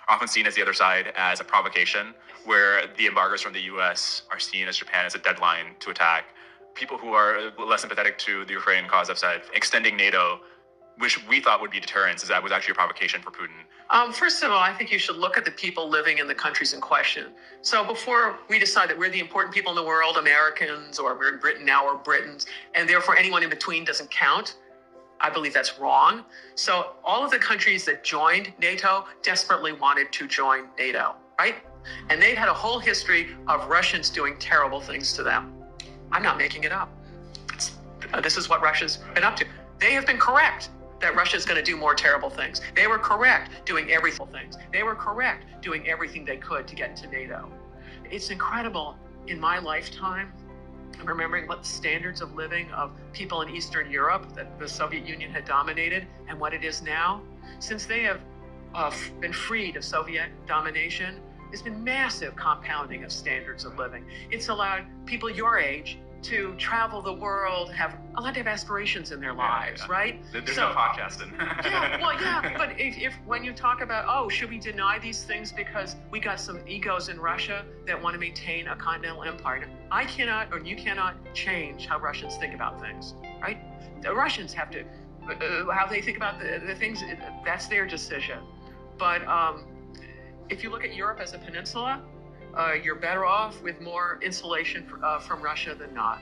often seen as the other side as a provocation, where the embargoes from the US are seen as Japan as a deadline to attack. People who are less sympathetic to the Ukraine cause have said extending NATO, which we thought would be deterrence, is that was actually a provocation for Putin. First of all, I think you should look at the people living in the countries in question. So before we decide that we're the important people in the world, Americans, or we're in Britain now, or Britons, and therefore anyone in between doesn't count, I believe that's wrong. So all of the countries that joined NATO desperately wanted to join NATO, right? And they've had a whole history of Russians doing terrible things to them. I'm not making it up. This is what Russia's been up to. They have been correct that Russia's going to do more terrible things. They were correct doing everything things. They were correct doing everything they could to get into NATO. It's incredible in my lifetime, remembering what the standards of living of people in Eastern Europe that the Soviet Union had dominated and what it is now. Since they have been freed of Soviet domination, there's been massive compounding of standards of living. It's allowed people your age to travel the world, have a lot of aspirations in their lives, right? There's no podcast. But if when you talk about, oh, should we deny these things because we got some egos in Russia that want to maintain a continental empire? I cannot, or you cannot change how Russians think about things, right? The Russians have to, how they think about the things, that's their decision. But if you look at Europe as a peninsula, you're better off with more insulation from Russia than not.